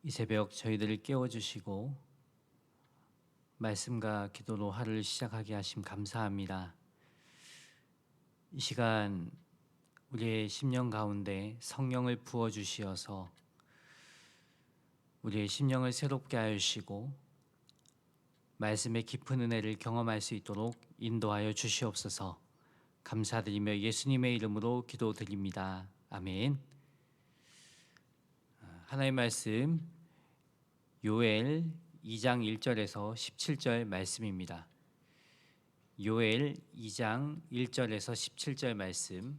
이 새벽 저희들을 깨워주시고 말씀과 기도로 하루를 시작하게 하심 감사합니다. 이 시간 우리의 심령 가운데 성령을 부어주시어서 우리의 심령을 새롭게 하시고 말씀의 깊은 은혜를 경험할 수 있도록 인도하여 주시옵소서. 감사드리며 예수님의 이름으로 기도드립니다. 아멘. 하나님의 말씀 요엘 2장 1절에서 17절 말씀입니다. 요엘 2장 1절에서 17절 말씀,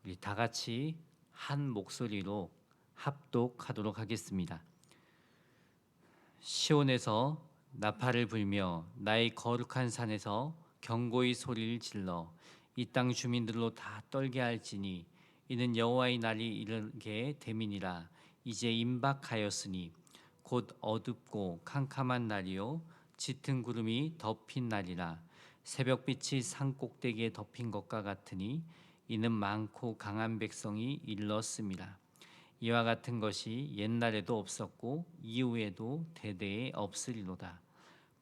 우리 다 같이 한 목소리로 합독하도록 하겠습니다. 시온에서 나팔을 불며 나의 거룩한 산에서 경고의 소리를 질러 이 땅 주민들로 다 떨게 할지니 이는 여호와의 날이 이르게 됨이니라. 이제 임박하였으니 곧 어둡고 캄캄한 날이요 짙은 구름이 덮인 날이라. 새벽빛이 산 꼭대기에 덮인 것과 같으니 이는 많고 강한 백성이 일렀습니다. 이와 같은 것이 옛날에도 없었고 이후에도 대대에 없으리로다.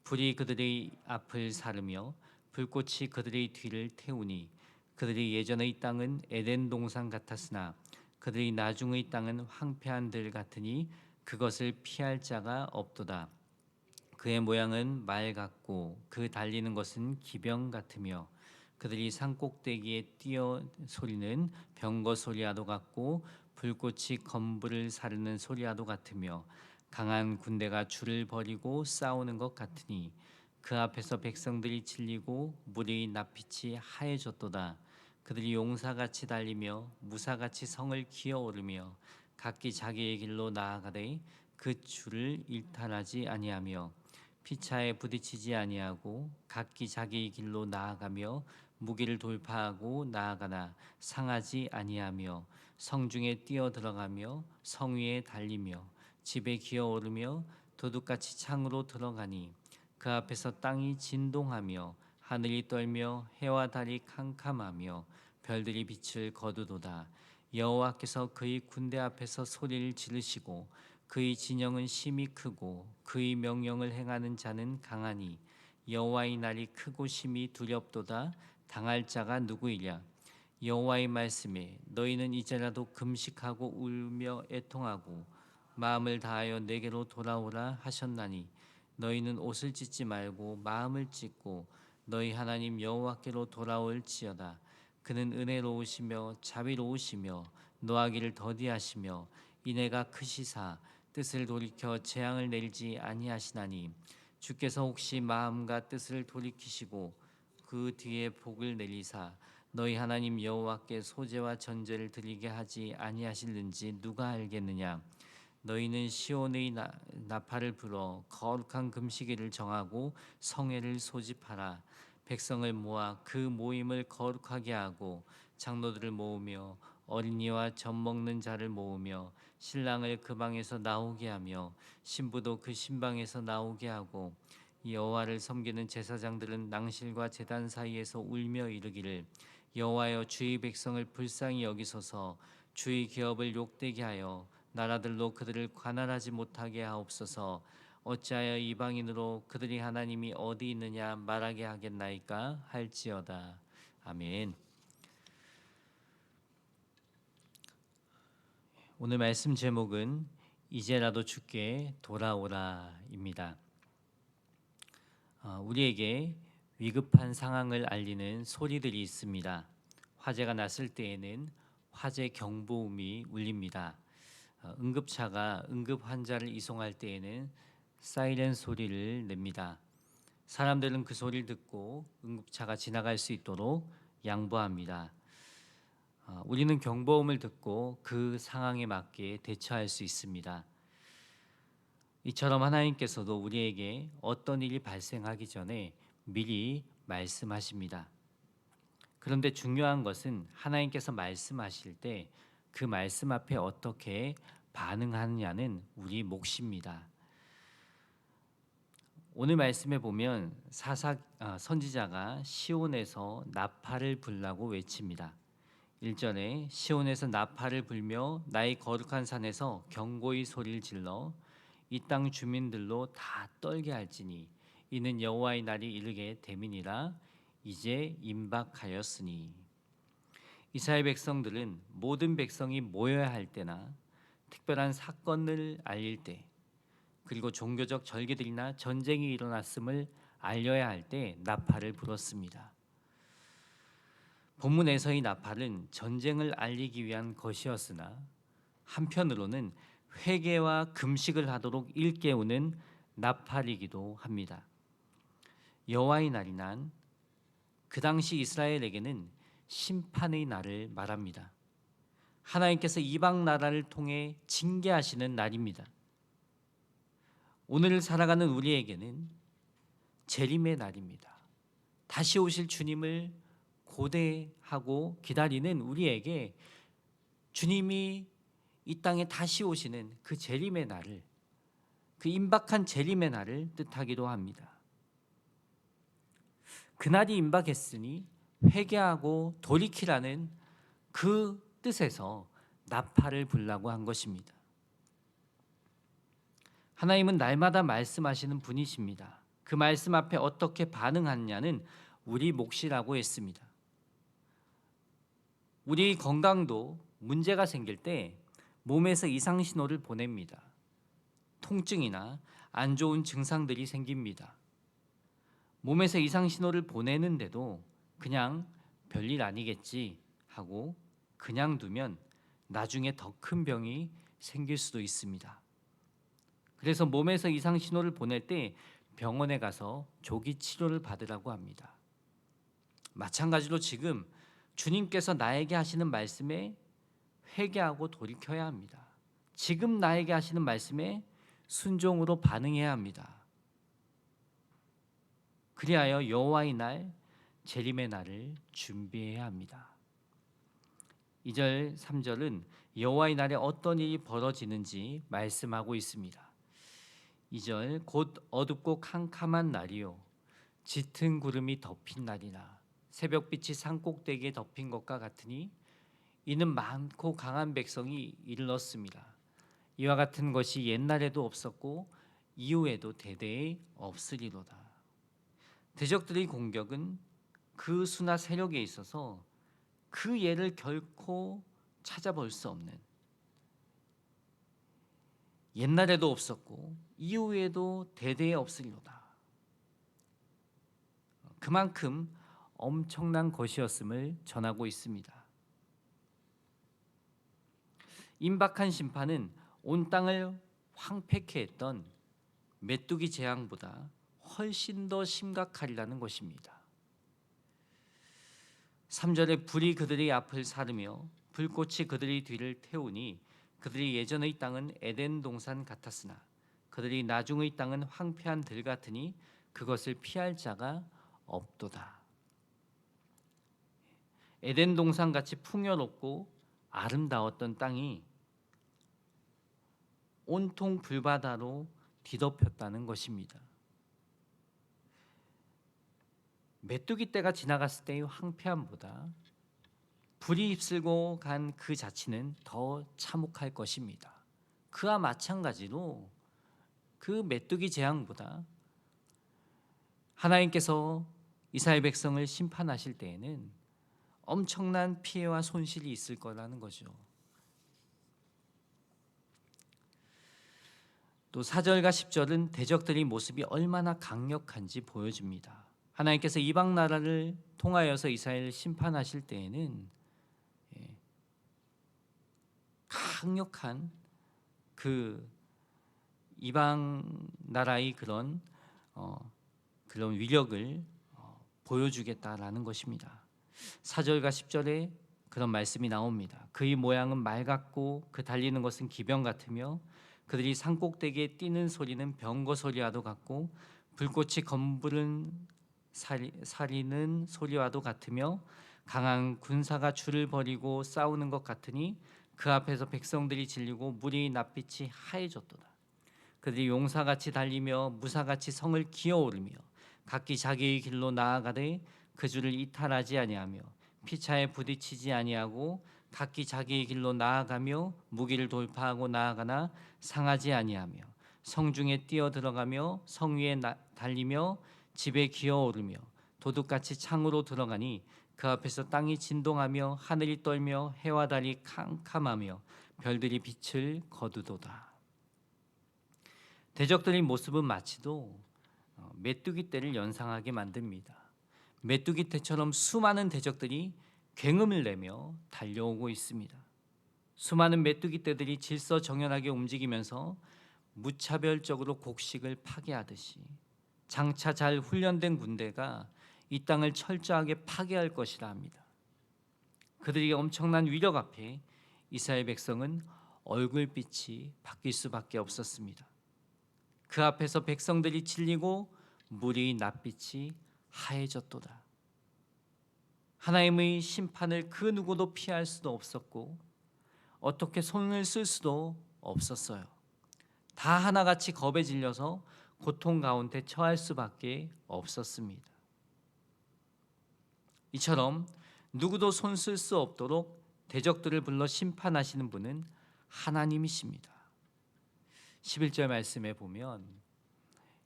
불이 그들의 앞을 사르며 불꽃이 그들의 뒤를 태우니 그들이 예전의 땅은 에덴 동산 같았으나 그들이 나중의 땅은 황폐한 들 같으니 그것을 피할 자가 없도다. 그의 모양은 말 같고 그 달리는 것은 기병 같으며 그들이 산 꼭대기에 뛰어 소리는 병거 소리와도 같고 불꽃이 건불을 사르는 소리와도 같으며 강한 군대가 줄을 벌이고 싸우는 것 같으니 그 앞에서 백성들이 질리고 물의 낯빛이 하얘졌도다. 그들이 용사같이 달리며 무사같이 성을 기어오르며 각기 자기의 길로 나아가되 그 줄을 일탈하지 아니하며 피차에 부딪히지 아니하고 각기 자기의 길로 나아가며 무기를 돌파하고 나아가나 상하지 아니하며 성중에 뛰어 들어가며 성 위에 달리며 집에 기어오르며 도둑같이 창으로 들어가니 그 앞에서 땅이 진동하며 하늘이 떨며 해와 달이 캄캄하며 별들이 빛을 거두도다. 여호와께서 그의 군대 앞에서 소리를 지르시고 그의 진영은 심히 크고 그의 명령을 행하는 자는 강하니 여호와의 날이 크고 심히 두렵도다. 당할 자가 누구이랴? 여호와의 말씀에 너희는 이제라도 금식하고 울며 애통하고 마음을 다하여 내게로 돌아오라 하셨나니 너희는 옷을 찢지 말고 마음을 찢고 너희 하나님 여호와께로 돌아올지어다. 그는 은혜로우시며 자비로우시며 노하기를 더디하시며 인애가 크시사 뜻을 돌이켜 재앙을 내리지 아니하시나니 주께서 혹시 마음과 뜻을 돌이키시고 그 뒤에 복을 내리사 너희 하나님 여호와께 소제와 전제를 드리게 하지 아니하실는지 누가 알겠느냐? 너희는 시온의 나팔을 불어 거룩한 금식일을 정하고 성회를 소집하라. 백성을 모아 그 모임을 거룩하게 하고 장로들을 모으며 어린이와 젖 먹는 자를 모으며 신랑을 그 방에서 나오게 하며 신부도 그 신방에서 나오게 하고 여호와를 섬기는 제사장들은 낭실과 제단 사이에서 울며 이르기를 여호와여 주의 백성을 불쌍히 여기소서 주의 기업을 욕되게 하여 나라들로 그들을 관할하지 못하게 하옵소서. 어찌하여 이방인으로 그들이 하나님이 어디 있느냐 말하게 하겠나이까 할지어다. 아멘. 오늘 말씀 제목은 이제라도 주께 돌아오라입니다. 우리에게 위급한 상황을 알리는 소리들이 있습니다. 화재가 났을 때에는 화재 경보음이 울립니다. 응급차가 응급 환자를 이송할 때에는 사이렌 소리를 냅니다. 사람들은 그 소리를 듣고 응급차가 지나갈 수 있도록 양보합니다. 우리는 경보음을 듣고 그 상황에 맞게 대처할 수 있습니다. 이처럼 하나님께서도 우리에게 어떤 일이 발생하기 전에 미리 말씀하십니다. 그런데 중요한 것은 하나님께서 말씀하실 때 그 말씀 앞에 어떻게 반응하느냐는 우리 몫입니다. 오늘 말씀에 보면 선지자가 시온에서 나팔을 불라고 외칩니다. 1절에 시온에서 나팔을 불며 나의 거룩한 산에서 경고의 소리를 질러 이 땅 주민들로 다 떨게 할지니 이는 여호와의 날이 이르게 됨이니라. 이제 임박하였으니. 이스라엘 백성들은 모든 백성이 모여야 할 때나 특별한 사건을 알릴 때, 그리고 종교적 절기들이나 전쟁이 일어났음을 알려야 할 때 나팔을 불었습니다. 본문에서의 나팔은 전쟁을 알리기 위한 것이었으나 한편으로는 회개와 금식을 하도록 일깨우는 나팔이기도 합니다. 여호와의 날이 난 그 당시 이스라엘에게는 심판의 날을 말합니다. 하나님께서 이방 나라를 통해 징계하시는 날입니다. 오늘을 살아가는 우리에게는 재림의 날입니다. 다시 오실 주님을 고대하고 기다리는 우리에게 주님이 이 땅에 다시 오시는 그 재림의 날을, 그 임박한 재림의 날을 뜻하기도 합니다. 그날이 임박했으니 회개하고 돌이키라는 그 뜻에서 나팔을 불라고 한 것입니다. 하나님은 날마다 말씀하시는 분이십니다. 그 말씀 앞에 어떻게 반응하느냐는 우리 몫이라고 했습니다. 우리 건강도 문제가 생길 때 몸에서 이상 신호를 보냅니다. 통증이나 안 좋은 증상들이 생깁니다. 몸에서 이상 신호를 보내는데도 그냥 별일 아니겠지 하고 그냥 두면 나중에 더 큰 병이 생길 수도 있습니다. 그래서 몸에서 이상 신호를 보낼 때 병원에 가서 조기 치료를 받으라고 합니다. 마찬가지로 지금 주님께서 나에게 하시는 말씀에 회개하고 돌이켜야 합니다. 지금 나에게 하시는 말씀에 순종으로 반응해야 합니다. 그리하여 여호와의 날, 재림의 날을 준비해야 합니다. 2절, 3절은 여호와의 날에 어떤 일이 벌어지는지 말씀하고 있습니다. 2절, 곧 어둡고 캄캄한 날이요 짙은 구름이 덮인 날이나 새벽빛이 산꼭대기에 덮인 것과 같으니 이는 많고 강한 백성이 일렀습니다. 이와 같은 것이 옛날에도 없었고 이후에도 대대에 없으리로다. 대적들의 공격은 그 수나 세력에 있어서 그 예를 결코 찾아볼 수 없는, 옛날에도 없었고 이후에도 대대에 없으리로다. 그만큼 엄청난 것이었음을 전하고 있습니다. 임박한 심판은 온 땅을 황폐케 했던 메뚜기 재앙보다 훨씬 더 심각하리라는 것입니다. 3절에 불이 그들의 앞을 사르며 불꽃이 그들의 뒤를 태우니 그들이 예전의 땅은 에덴 동산 같았으나 그들이 나중의 땅은 황폐한 들 같으니 그것을 피할 자가 없도다. 에덴 동산 같이 풍요롭고 아름다웠던 땅이 온통 불바다로 뒤덮였다는 것입니다. 메뚜기 떼가 지나갔을 때의 황폐함보다 불이 휩쓸고 간 그 자치는 더 참혹할 것입니다. 그와 마찬가지로 그 메뚜기 재앙보다 하나님께서 이스라엘 백성을 심판하실 때에는 엄청난 피해와 손실이 있을 거라는 거죠. 또 4절과 10절은 대적들의 모습이 얼마나 강력한지 보여줍니다. 하나님께서 이방 나라를 통하여서 이스라엘을 심판하실 때에는 강력한 그 이방 나라의 그런 위력을 보여주겠다라는 것입니다. 4절과 10절에 그런 말씀이 나옵니다. 그의 모양은 말 같고 그 달리는 것은 기병 같으며 그들이 산꼭대기에 뛰는 소리는 병거 소리와도 같고 불꽃이 검부른 사리는 소리와도 같으며 강한 군사가 줄을 벌이고 싸우는 것 같으니 그 앞에서 백성들이 질리고 물이 낯빛이 하얘졌도다. 그들이 용사같이 달리며 무사같이 성을 기어오르며 각기 자기의 길로 나아가되 그 줄을 이탈하지 아니하며 피차에 부딪히지 아니하고 각기 자기의 길로 나아가며 무기를 돌파하고 나아가나 상하지 아니하며 성중에 뛰어 들어가며 성 위에 달리며 집에 기어오르며 도둑같이 창으로 들어가니 그 앞에서 땅이 진동하며 하늘이 떨며 해와 달이 캄캄하며 별들이 빛을 거두도다. 대적들의 모습은 마치도 메뚜기 떼를 연상하게 만듭니다. 메뚜기 떼처럼 수많은 대적들이 굉음을 내며 달려오고 있습니다. 수많은 메뚜기 떼들이 질서정연하게 움직이면서 무차별적으로 곡식을 파괴하듯이 장차 잘 훈련된 군대가 이 땅을 철저하게 파괴할 것이라 합니다. 그들의 엄청난 위력 앞에 이스라엘 백성은 얼굴빛이 바뀔 수밖에 없었습니다. 그 앞에서 백성들이 질리고 물이 낯빛이 하얘졌도다. 하나님의 심판을 그 누구도 피할 수도 없었고 어떻게 손을 쓸 수도 없었어요. 다 하나같이 겁에 질려서 고통 가운데 처할 수밖에 없었습니다. 이처럼 누구도 손 쓸 수 없도록 대적들을 불러 심판하시는 분은 하나님이십니다. 11절 말씀에 보면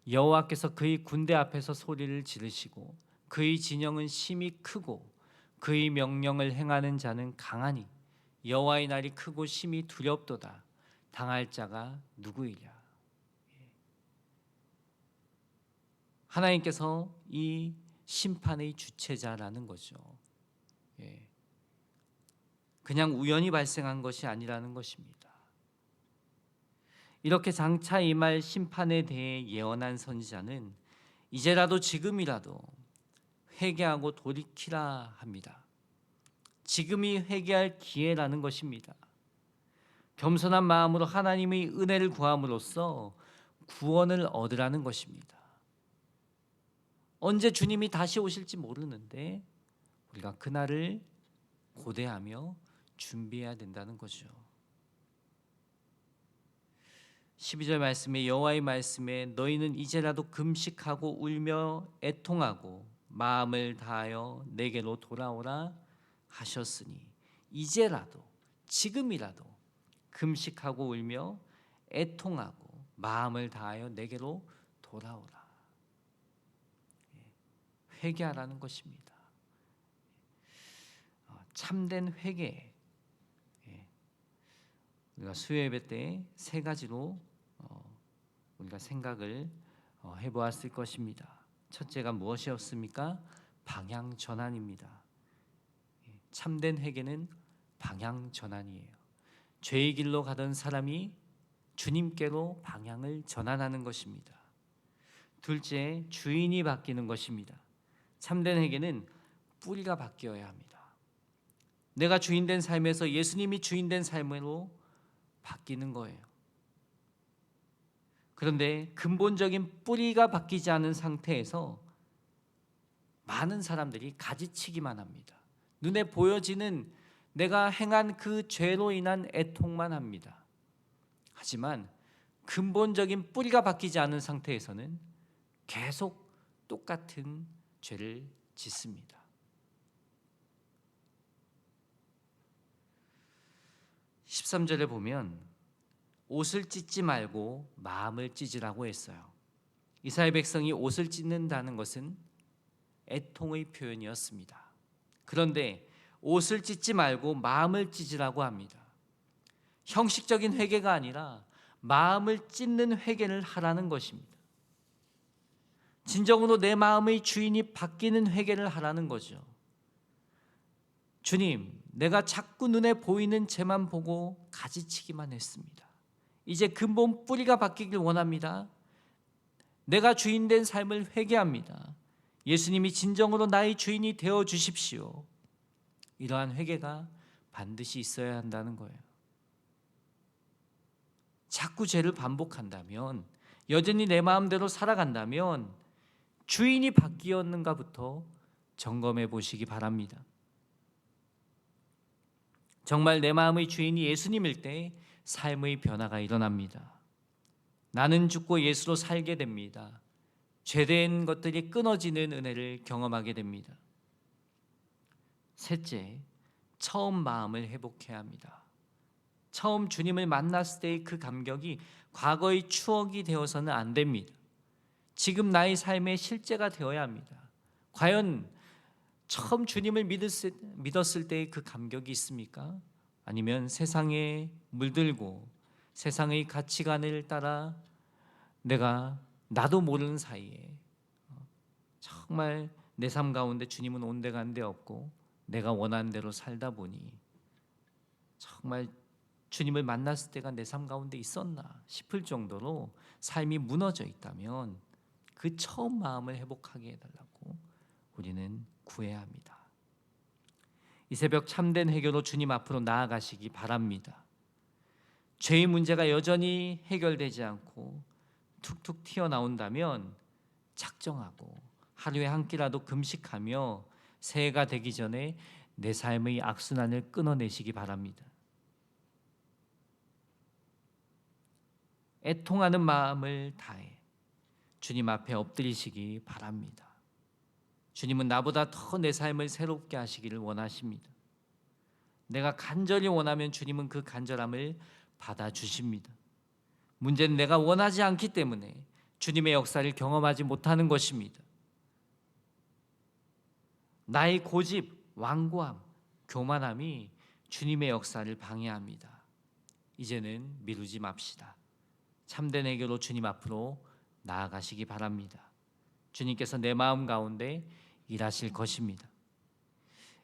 여호와께서 그의 군대 앞에서 소리를 지르시고 그의 진영은 심히 크고 그의 명령을 행하는 자는 강하니 여호와의 날이 크고 심히 두렵도다. 당할 자가 누구이랴. 하나님께서 이 심판의 주체자라는 거죠. 그냥 우연히 발생한 것이 아니라는 것입니다. 이렇게 장차 임할 심판에 대해 예언한 선지자는 이제라도 지금이라도 회개하고 돌이키라 합니다. 지금이 회개할 기회라는 것입니다. 겸손한 마음으로 하나님의 은혜를 구함으로써 구원을 얻으라는 것입니다. 언제 주님이 다시 오실지 모르는데 우리가 그날을 고대하며 준비해야 된다는 거죠. 12절 말씀에 여호와의 말씀에 너희는 이제라도 금식하고 울며 애통하고 마음을 다하여 내게로 돌아오라 하셨으니 이제라도 지금이라도 금식하고 울며 애통하고 마음을 다하여 내게로 돌아오라. 회개하라는 것입니다. 참된 회개. 우리가 수요예배 때 세 가지로 우리가 생각을 해보았을 것입니다. 첫째가 무엇이었습니까? 방향 전환입니다. 참된 회개는 방향 전환이에요. 죄의 길로 가던 사람이 주님께로 방향을 전환하는 것입니다. 둘째, 주인이 바뀌는 것입니다. 참된 회개는 뿌리가 바뀌어야 합니다. 내가 주인된 삶에서 예수님이 주인된 삶으로 바뀌는 거예요. 그런데 근본적인 뿌리가 바뀌지 않은 상태에서 많은 사람들이 가지치기만 합니다. 눈에 보여지는 내가 행한 그 죄로 인한 애통만 합니다. 하지만 근본적인 뿌리가 바뀌지 않은 상태에서는 계속 똑같은 죄를 짓습니다. 13절에 보면 옷을 찢지 말고 마음을 찢으라고 했어요. 이스라엘 백성이 옷을 찢는다는 것은 애통의 표현이었습니다. 그런데 옷을 찢지 말고 마음을 찢으라고 합니다. 형식적인 회개가 아니라 마음을 찢는 회개를 하라는 것입니다. 진정으로 내 마음의 주인이 바뀌는 회개를 하라는 거죠. 주님, 내가 자꾸 눈에 보이는 죄만 보고 가지치기만 했습니다. 이제 근본 뿌리가 바뀌길 원합니다. 내가 주인된 삶을 회개합니다. 예수님이 진정으로 나의 주인이 되어 주십시오. 이러한 회개가 반드시 있어야 한다는 거예요. 자꾸 죄를 반복한다면, 여전히 내 마음대로 살아간다면 주인이 바뀌었는가부터 점검해 보시기 바랍니다. 정말 내 마음의 주인이 예수님일 때 삶의 변화가 일어납니다. 나는 죽고 예수로 살게 됩니다. 죄된 것들이 끊어지는 은혜를 경험하게 됩니다. 셋째, 처음 마음을 회복해야 합니다. 처음 주님을 만났을 때의 그 감격이 과거의 추억이 되어서는 안 됩니다. 지금 나의 삶의 실제가 되어야 합니다. 과연 처음 주님을 믿었을 때의 그 감격이 있습니까? 아니면 세상에 물들고 세상의 가치관을 따라 내가 나도 모르는 사이에 정말 내 삶 가운데 주님은 온데간데 없고 내가 원하는 대로 살다 보니 정말 주님을 만났을 때가 내 삶 가운데 있었나 싶을 정도로 삶이 무너져 있다면 그 처음 마음을 회복하게 해달라고 우리는 구해야 합니다. 이 새벽 참된 회개로 주님 앞으로 나아가시기 바랍니다. 죄의 문제가 여전히 해결되지 않고 툭툭 튀어나온다면 작정하고 하루에 한 끼라도 금식하며 새해가 되기 전에 내 삶의 악순환을 끊어내시기 바랍니다. 애통하는 마음을 다해 주님 앞에 엎드리시기 바랍니다. 주님은 나보다 더 내 삶을 새롭게 하시기를 원하십니다. 내가 간절히 원하면 주님은 그 간절함을 받아주십니다. 문제는 내가 원하지 않기 때문에 주님의 역사를 경험하지 못하는 것입니다. 나의 고집, 완고함, 교만함이 주님의 역사를 방해합니다. 이제는 미루지 맙시다. 참된 회개로 주님 앞으로 나아가시기 바랍니다. 주님께서 내 마음 가운데 일하실 것입니다.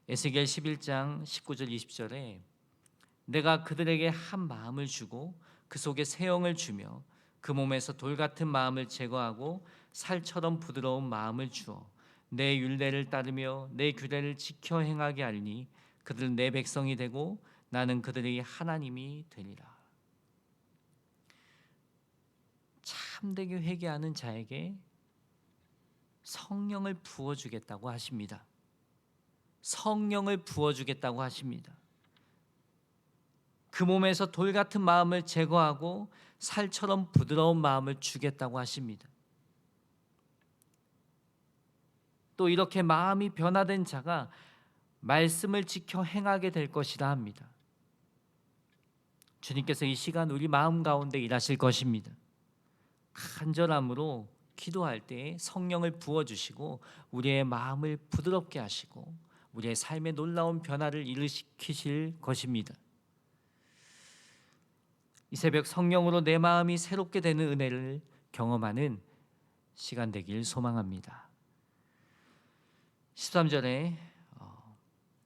에스겔 11장 19절 20절에 내가 그들에게 한 마음을 주고 그 속에 새 영을 주며 그 몸에서 돌 같은 마음을 제거하고 살처럼 부드러운 마음을 주어 내 율례를 따르며 내 규례를 지켜 행하게 하리니 그들은 내 백성이 되고 나는 그들의 하나님이 되리라. 참되게 회개하는 자에게 성령을 부어주겠다고 하십니다. 성령을 부어주겠다고 하십니다. 그 몸에서 돌 같은 마음을 제거하고 살처럼 부드러운 마음을 주겠다고 하십니다. 또 이렇게 마음이 변화된 자가 말씀을 지켜 행하게 될 것이라 합니다. 주님께서 이 시간 우리 마음 가운데 일하실 것입니다. 간절함으로 기도할 때 성령을 부어주시고 우리의 마음을 부드럽게 하시고 우리의 삶에 놀라운 변화를 일으키실 것입니다. 이 새벽 성령으로 내 마음이 새롭게 되는 은혜를 경험하는 시간 되길 소망합니다. 13절에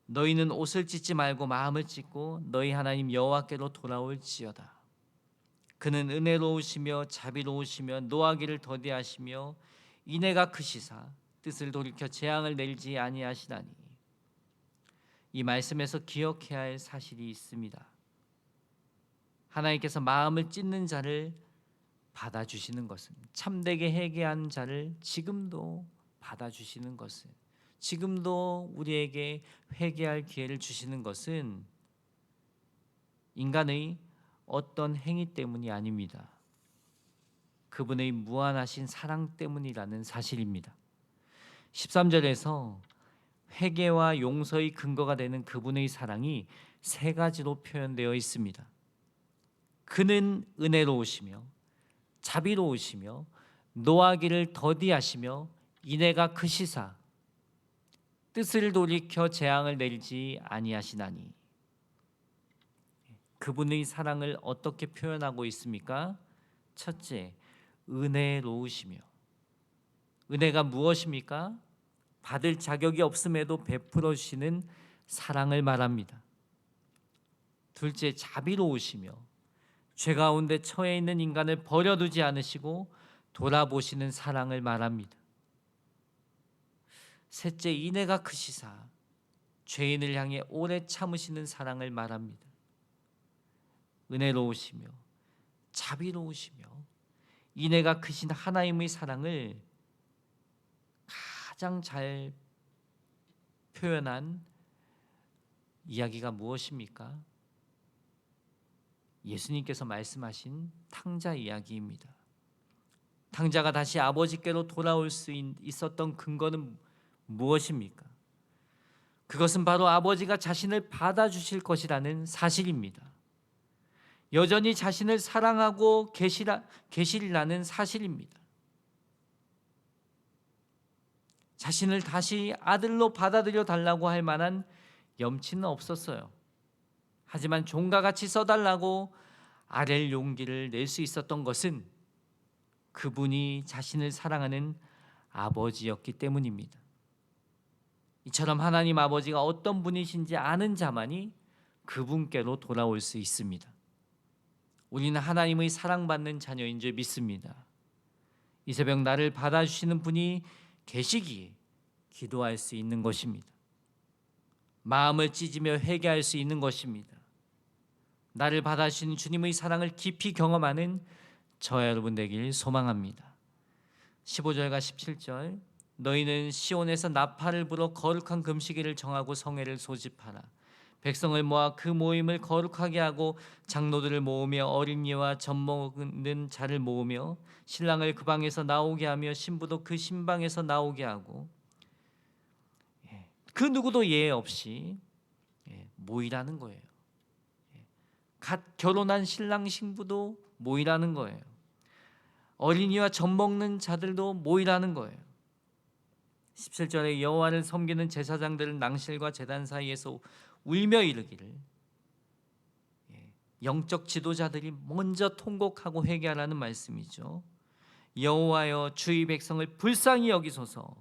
너희는 옷을 찢지 말고 마음을 찢고 너희 하나님 여호와께로 돌아올지어다. 그는 은혜로우시며 자비로우시며 노하기를 더디하시며 인애가 크시사 뜻을 돌이켜 재앙을 내리지 아니하시나니. 이 말씀에서 기억해야 할 사실이 있습니다. 하나님께서 마음을 찢는 자를 받아주시는 것은, 참되게 회개한 자를 지금도 받아주시는 것은, 지금도 우리에게 회개할 기회를 주시는 것은 인간의 어떤 행위 때문이 아닙니다. 그분의 무한하신 사랑 때문이라는 사실입니다. 13절에서 회개와 용서의 근거가 되는 그분의 사랑이 세 가지로 표현되어 있습니다. 그는 은혜로우시며 자비로우시며 노하기를 더디하시며 인애가 크시사 뜻을 돌이켜 재앙을 내리지 아니하시나니. 그분의 사랑을 어떻게 표현하고 있습니까? 첫째, 은혜로우시며. 은혜가 무엇입니까? 받을 자격이 없음에도 베풀어 주시는 사랑을 말합니다. 둘째, 자비로우시며 죄 가운데 처해 있는 인간을 버려두지 않으시고 돌아보시는 사랑을 말합니다. 셋째, 인애가 크시사 죄인을 향해 오래 참으시는 사랑을 말합니다. 은혜로우시며 자비로우시며 인애가 크신 하나님의 사랑을 가장 잘 표현한 이야기가 무엇입니까? 예수님께서 말씀하신 탕자 이야기입니다. 탕자가 다시 아버지께로 돌아올 수 있었던 근거는 무엇입니까? 그것은 바로 아버지가 자신을 받아주실 것이라는 사실입니다. 여전히 자신을 사랑하고 계시리라는 사실입니다. 자신을 다시 아들로 받아들여 달라고 할 만한 염치는 없었어요. 하지만 종과 같이 써달라고 아랠 용기를 낼 수 있었던 것은 그분이 자신을 사랑하는 아버지였기 때문입니다. 이처럼 하나님 아버지가 어떤 분이신지 아는 자만이 그분께로 돌아올 수 있습니다. 우리는 하나님의 사랑받는 자녀인 줄 믿습니다. 이 새벽 나를 받아주시는 분이 계시기에 기도할 수 있는 것입니다. 마음을 찢으며 회개할 수 있는 것입니다. 나를 받아주시는 주님의 사랑을 깊이 경험하는 저와 여러분 되길 소망합니다. 15절과 17절, 너희는 시온에서 나팔을 불어 거룩한 금식일을 정하고 성회를 소집하라. 백성을 모아 그 모임을 거룩하게 하고 장로들을 모으며 어린이와 젖먹는 자를 모으며 신랑을 그 방에서 나오게 하며 신부도 그 신방에서 나오게 하고 그 누구도 예외 없이 모이라는 거예요. 갓 결혼한 신랑 신부도 모이라는 거예요. 어린이와 젖먹는 자들도 모이라는 거예요. 17절에 여호와를 섬기는 제사장들은 낭실과 제단 사이에서 울며 이르기를, 영적 지도자들이 먼저 통곡하고 회개하라는 말씀이죠. 여호와여, 주의 백성을 불쌍히 여기소서,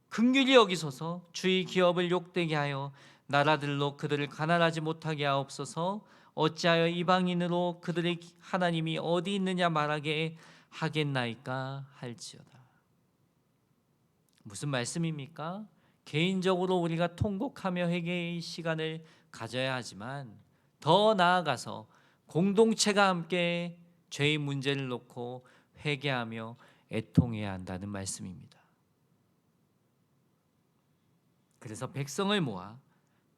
긍휼히 여기소서. 주의 기업을 욕되게 하여 나라들로 그들을 가난하지 못하게 하옵소서. 어찌하여 이방인으로 그들의 하나님이 어디 있느냐 말하게 하겠나이까 할지어다. 무슨 말씀입니까? 개인적으로 우리가 통곡하며 회개의 시간을 가져야 하지만 더 나아가서 공동체가 함께 죄의 문제를 놓고 회개하며 애통해야 한다는 말씀입니다. 그래서 백성을 모아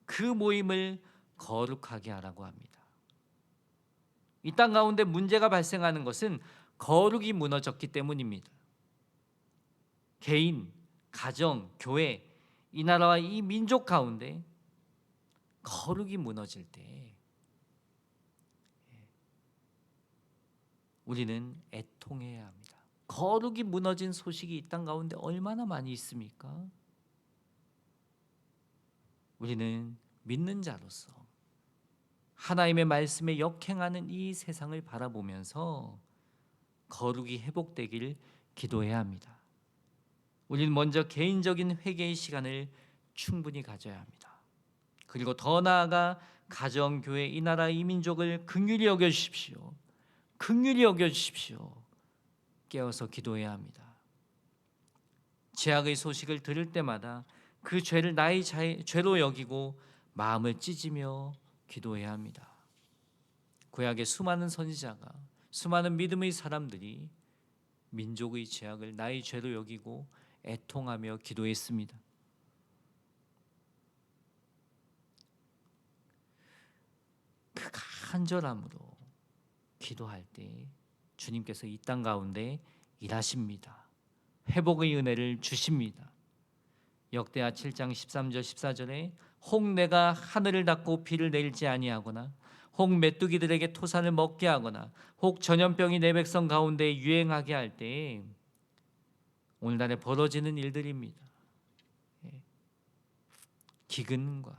그 모임을 거룩하게 하라고 합니다. 이 땅 가운데 문제가 발생하는 것은 거룩이 무너졌기 때문입니다. 개인, 가정, 교회, 이 나라와 이 민족 가운데 거룩이 무너질 때 우리는 애통해야 합니다. 거룩이 무너진 소식이 이 땅 가운데 얼마나 많이 있습니까? 우리는 믿는 자로서 하나님의 말씀에 역행하는 이 세상을 바라보면서 거룩이 회복되길 기도해야 합니다. 우리는 먼저 개인적인 회개의 시간을 충분히 가져야 합니다. 그리고 더 나아가 가정, 교회, 이 나라, 이 민족을 긍휼히 여겨주십시오. 긍휼히 여겨주십시오. 깨어서 기도해야 합니다. 죄악의 소식을 들을 때마다 그 죄를 나의 죄로 여기고 마음을 찢으며 기도해야 합니다. 구약의 수많은 선지자가, 수많은 믿음의 사람들이 민족의 죄악을 나의 죄로 여기고 애통하며 기도했습니다. 그 간절함으로 기도할 때 주님께서 이 땅 가운데 일하십니다. 회복의 은혜를 주십니다. 역대하 7장 13절 14절에 혹 내가 하늘을 닫고 비를 내리지 아니하거나 혹 메뚜기들에게 토산을 먹게 하거나 혹 전염병이 내 백성 가운데 유행하게 할 때, 오늘날에 벌어지는 일들입니다. 기근과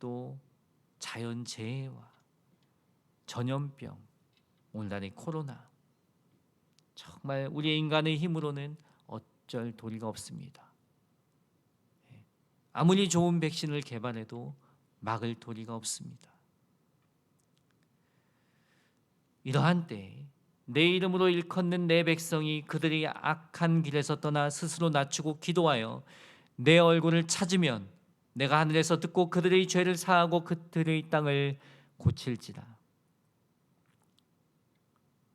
또 자연재해와 전염병, 오늘날의 코로나, 정말 우리 인간의 힘으로는 어쩔 도리가 없습니다. 아무리 좋은 백신을 개발해도 막을 도리가 없습니다. 이러한 때에 내 이름으로 일컫는 내 백성이 그들이 악한 길에서 떠나 스스로 낮추고 기도하여 내 얼굴을 찾으면 내가 하늘에서 듣고 그들의 죄를 사하고 그들의 땅을 고칠지라.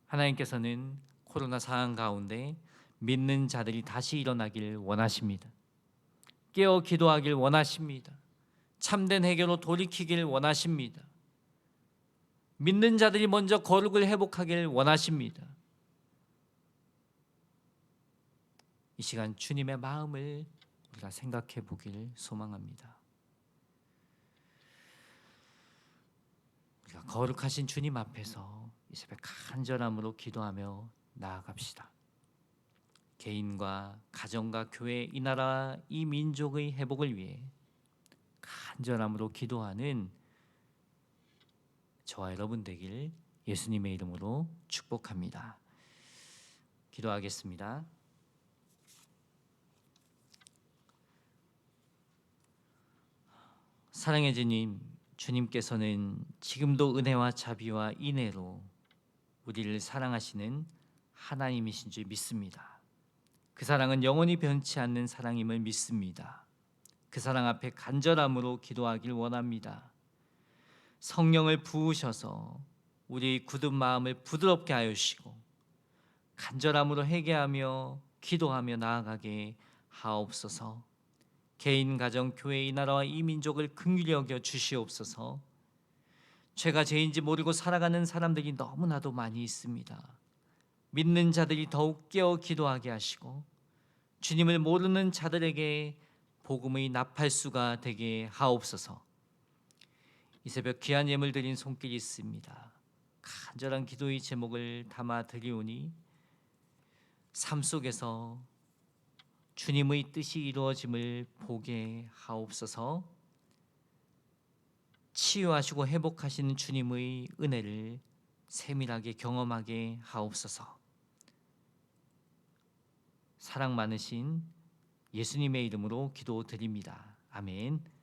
하나님께서는 코로나 상황 가운데 믿는 자들이 다시 일어나길 원하십니다. 깨어 기도하길 원하십니다. 참된 해결로 돌이키길 원하십니다. 믿는 자들이 먼저 거룩을 회복하길 원하십니다. 이 시간 주님의 마음을 우리가 생각해 보길 소망합니다. 우리가 거룩하신 주님 앞에서 이 새벽 간절함으로 기도하며 나아갑시다. 개인과 가정과 교회, 이 나라, 이 민족의 회복을 위해 간절함으로 기도하는 저와 여러분 되길 예수님의 이름으로 축복합니다. 기도하겠습니다. 사랑의 주님, 주님께서는 지금도 은혜와 자비와 인애로 우리를 사랑하시는 하나님이신 줄 믿습니다. 그 사랑은 영원히 변치 않는 사랑임을 믿습니다. 그 사랑 앞에 간절함으로 기도하길 원합니다. 성령을 부으셔서 우리 굳은 마음을 부드럽게 하여 주시고 간절함으로 회개하며 기도하며 나아가게 하옵소서. 개인, 가정, 교회, 이 나라와 이 민족을 긍휼히 여겨 주시옵소서. 죄가 죄인지 모르고 살아가는 사람들이 너무나도 많이 있습니다. 믿는 자들이 더욱 깨어 기도하게 하시고 주님을 모르는 자들에게 복음의 나팔수가 되게 하옵소서. 이 새벽 귀한 예물 드린 손길이 있습니다. 간절한 기도의 제목을 담아 드리오니 삶 속에서 주님의 뜻이 이루어짐을 보게 하옵소서. 치유하시고 회복하시는 주님의 은혜를 세밀하게 경험하게 하옵소서. 사랑 많으신 예수님의 이름으로 기도드립니다. 아멘.